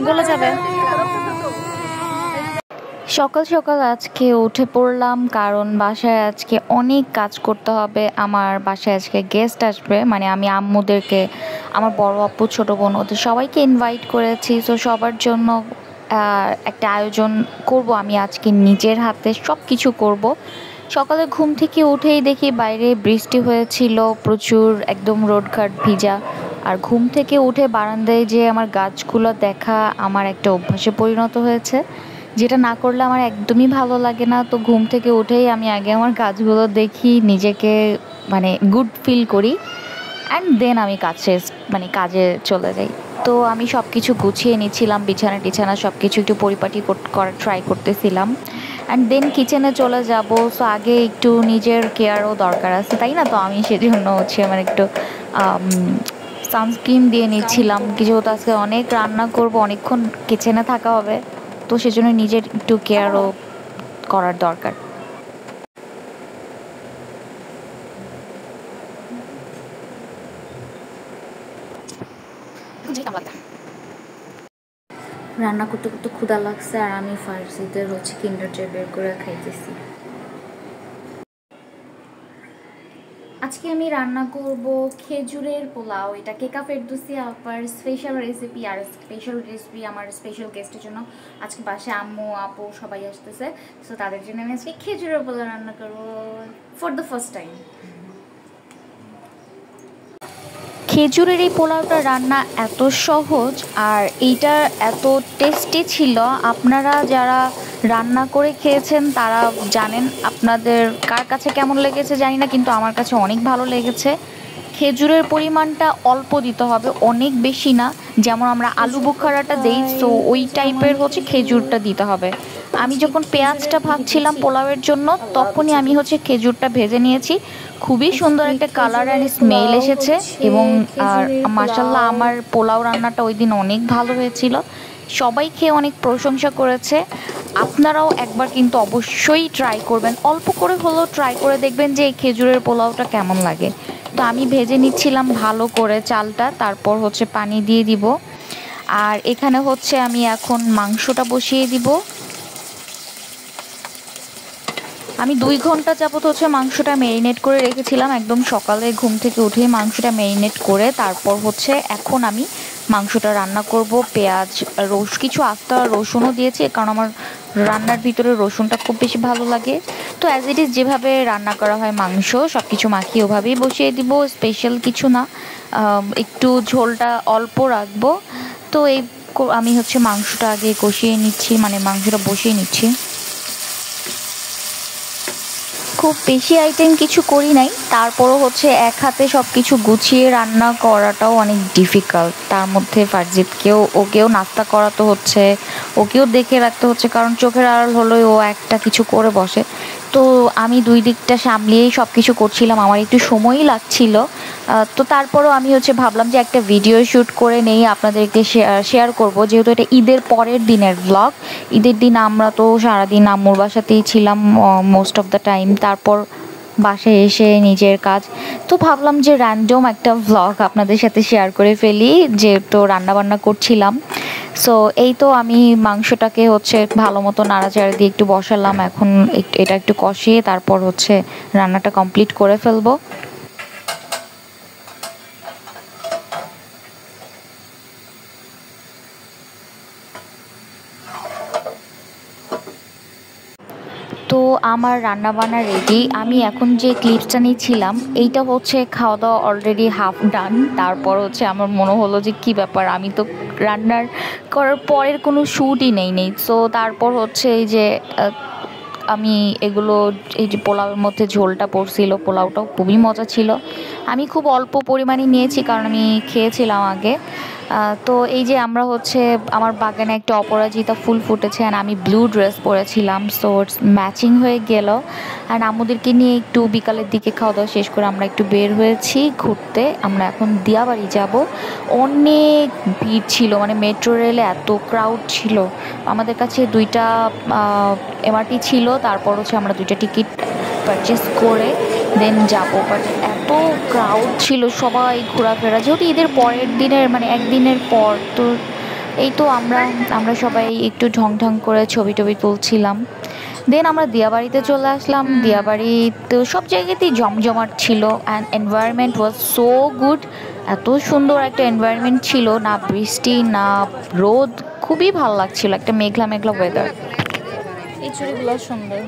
গলে যাবে। সকাল সকাল আজকে উঠে পড়লাম, কারণ বাসায় আজকে অনেক কাজ করতে হবে। আমার বাসায় আজকে গেস্ট আসবে, মানে আমি আম্মুদেরকে, আমার বড় আপু, ছোট বোন, ওদের সবাইকে ইনভাইট করেছি। তো সবার জন্য একটা আয়োজন করব আমি আজকে, নিজের হাতে সব কিছু করব। সকালে ঘুম থেকে উঠেই দেখি বাইরে বৃষ্টি হয়েছিল প্রচুর, একদম রোডঘাট ভিজা। আর ঘুম থেকে উঠে বারান্দায় যে আমার গাছগুলো দেখা আমার একটা অভ্যাসে পরিণত হয়েছে, যেটা না করলে আমার একদমই ভালো লাগে না। তো ঘুম থেকে উঠেই আমি আগে আমার গাছগুলো দেখি, নিজেকে মানে গুড ফিল করি, অ্যান্ড দেন আমি কাজে চলে যাই। তো আমি সব কিছু গুছিয়ে নিচ্ছিলাম, বিছানা টিছানা সব কিছু একটু পরিপাটি করার ট্রাই করতেছিলাম, অ্যান্ড দেন কিচেনে চলে যাব। সো আগে একটু নিজের কেয়ারও দরকার আছে, তাই না? তো আমি সেজন্য হচ্ছে আমার একটু সানস্ক্রিন দিয়ে নিচ্ছিলাম, যেহেতু আজকে অনেক রান্না করব, অনেকক্ষণ কিচেনে থাকা হবে। তো সেজন্য নিজের একটু কেয়ারও করার দরকার। রান্না করতে করতে ক্ষুধা লাগছে, আর আমি ফার্সিদের হচ্ছে কিন্ডার জয় বের করে খাইতেছি। আজকে আমি রান্না করব খেজুরের পোলাও। এটা কেকা ফেরদৌসী আপার স্পেশাল রেসিপি, আর স্পেশাল রেসিপি আমার স্পেশাল গেস্টের জন্য। আজকে বাসায় আম্মু আপু সবাই আসতেছে, সো তাদের জন্য আমি আজকে খেজুরের পোলাও রান্না করব ফর দ্য ফার্স্ট টাইম। খেজুরের এই পোলাওটা রান্না এত সহজ, আর এইটা এত টেস্টি ছিল। আপনারা যারা রান্না করে খেয়েছেন তারা জানেন, আপনাদের কার কাছে কেমন লেগেছে জানি না, কিন্তু আমার কাছে অনেক ভালো লেগেছে। খেজুরের পরিমাণটা অল্প দিতে হবে, অনেক বেশি না। যেমন আমরা আলু বোখারাটা দেই, সো ওই টাইপের হচ্ছে খেজুরটা দিতে হবে। আমি যখন পেঁয়াজটা ভাজছিলাম পোলাওয়ের জন্য, তখনই আমি হচ্ছে খেজুরটা ভেজে নিয়েছি। খুবই সুন্দর একটা কালার অ্যান্ড স্মেল এসেছে, এবং আর মাশাল্লাহ আমার পোলাও রান্নাটা ওই দিন অনেক ভালো হয়েছিল। সবাই খেয়ে অনেক প্রশংসা করেছে। আপনারাও একবার কিন্তু অবশ্যই ট্রাই করবেন, অল্প করে হলেও ট্রাই করে দেখবেন যে এই খেজুরের পোলাওটা কেমন লাগে। তো আমি ভেজে নিচ্ছিলাম ভালো করে চালটা, তারপর হচ্ছে পানি দিয়ে দিব। আর এখানে হচ্ছে আমি এখন মাংসটা বসিয়ে দিব। আমি 2 ঘন্টা যাবত হচ্ছে মাংসটা ম্যারিনেট করে রেখেছিলাম, একদম সকালে ঘুম থেকে উঠেই মাংসটা ম্যারিনেট করে তারপর হচ্ছে এখন আমি মাংসটা রান্না করব। পেঁয়াজ, কিছু আস্তা রসুনও দিয়েছি, কারণ আমার রান্নার ভিতরে রসুনটা খুব বেশি ভালো লাগে। তো অ্যাজ ইট ইজ যেভাবে রান্না করা হয় মাংস, সব কিছু মাখিয়ে ওভাবেই বসিয়ে দিব, স্পেশাল কিছু না। একটু ঝোলটা অল্প রাখবো। তো আমি হচ্ছে মাংসটা আগে কষিয়ে নিচ্ছি, মানে মাংসটা বসিয়ে নিচ্ছি। খুব বেশি আইটেম কিছু করি নাই, তারপরও হচ্ছে এক হাতে সব কিছু গুছিয়ে রান্না করাটাও অনেক ডিফিকাল্ট। তার মধ্যে ওকেও নাস্তা করাতে হচ্ছে, ওকেও দেখে রাখতে হচ্ছে, কারণ চোখের আড়াল হলেই ও একটা কিছু করে বসে। তো আমি দুই দিকটা সামলিয়েই সব কিছু করছিলাম, আমার একটু সময়ই লাগছিল। তো তারপরও আমি হচ্ছে ভাবলাম যে একটা ভিডিও শ্যুট করে নেই, আপনাদেরকে শেয়ার করব, যেহেতু এটা ঈদের পরের দিনের ব্লগ। ঈদের দিন আমরা তো সারাদিন আম্মুর বাসাতেই ছিলাম মোস্ট অফ দ্য টাইম, তারপর বাসায় এসে নিজের কাজ। তো ভাবলাম যে র্যান্ডম একটা ভ্লগ আপনাদের সাথে শেয়ার করে ফেলি, যেহেতু রান্নাবান্না করছিলাম। সো এই তো আমি মাংসটাকে হচ্ছে ভালো মতো নাড়াচাড়া দিয়ে একটু বসালাম, এখন এটা একটু কষিয়ে তারপর হচ্ছে রান্নাটা কমপ্লিট করে ফেলবো। তো আমার রান্নাবান্না রেডি। আমি এখন যে ক্লিপসটা নিচ্ছিলাম, এইটা হচ্ছে খাওয়া দাওয়া অলরেডি হাফ ডান। তারপর হচ্ছে আমার মনে হলো যে কী ব্যাপার, আমি তো রান্নার করার পরের কোনো শ্যুটই নেই। সো তারপর হচ্ছে এই যে আমি এগুলো, এই যে পোলাওয়ের মধ্যে ঝোলটা পড়ছিল, পোলাওটাও খুবই মজা ছিল। আমি খুব অল্প পরিমাণে নিয়েছি, কারণ আমি খেয়েছিলাম আগে। তো এই যে আমরা হচ্ছে আমার বাগানে একটা অপরাজিতা ফুল ফুটেছে, আর আমি ব্লু ড্রেস পরেছিলাম, সো ম্যাচিং হয়ে গেল। আর আমাদেরকে নিয়ে একটু বিকালের দিকে খাওয়া দাওয়া শেষ করে আমরা একটু বের হয়েছি ঘুরতে। আমরা এখন দিয়াবাড়ি যাব। অনেক ভিড় ছিল, মানে মেট্রো রেলে এত ক্রাউড ছিল। আমাদের কাছে 2টা এমআরটি ছিল, তারপর হচ্ছে আমরা 2টা টিকিট পারচেস করে দেন যাবো। বাট এত ক্রাউড ছিল, সবাই ঘোরাফেরা, যেহেতু ঈদের পরের দিনের মানে একদিনের পর, তো এই তো আমরা আমরা সবাই একটু ঢং ঢং করে ছবি টবি তুলছিলাম। দেন আমরা দিয়াবাড়িতে চলে আসলাম। দিয়াবাড়িতে সব জায়গাতেই জমজমাট ছিল and environment was so good. এত সুন্দর একটা এনভায়রনমেন্ট ছিল, না বৃষ্টি না রোদ, খুবই ভালো লাগছিল, একটা মেঘলা মেঘলা ওয়েদার। এই চুড়িগুলো সুন্দর।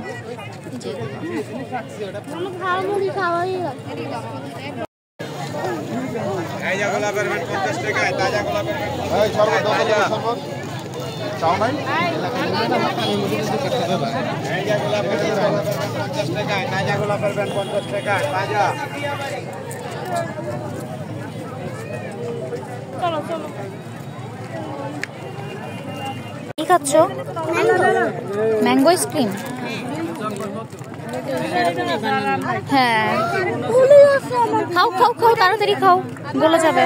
কি খাচ্ছ? Mango ice cream. হ্যাঁ, খাও খাও খাও, তাড়াতাড়ি খাও, গলে যাবে।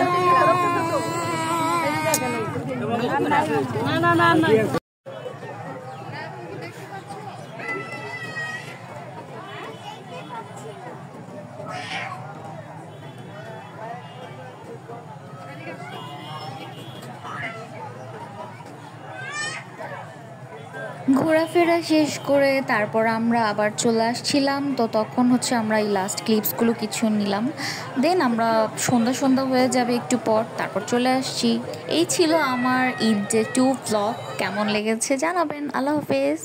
ঘোরাফেরা শেষ করে তারপর আমরা আবার চলে আসছিলাম। তো তখন হচ্ছে আমরা এই লাস্ট ক্লিপসগুলো কিছু নিলাম। দেন আমরা সন্ধ্যা সন্ধ্যা হয়ে যাবে একটু পর, তারপর চলে আসছি। এই ছিল আমার ঈদ ডে 2 ব্লগ। কেমন লেগেছে জানাবেন। আল্লাহ হাফেজ।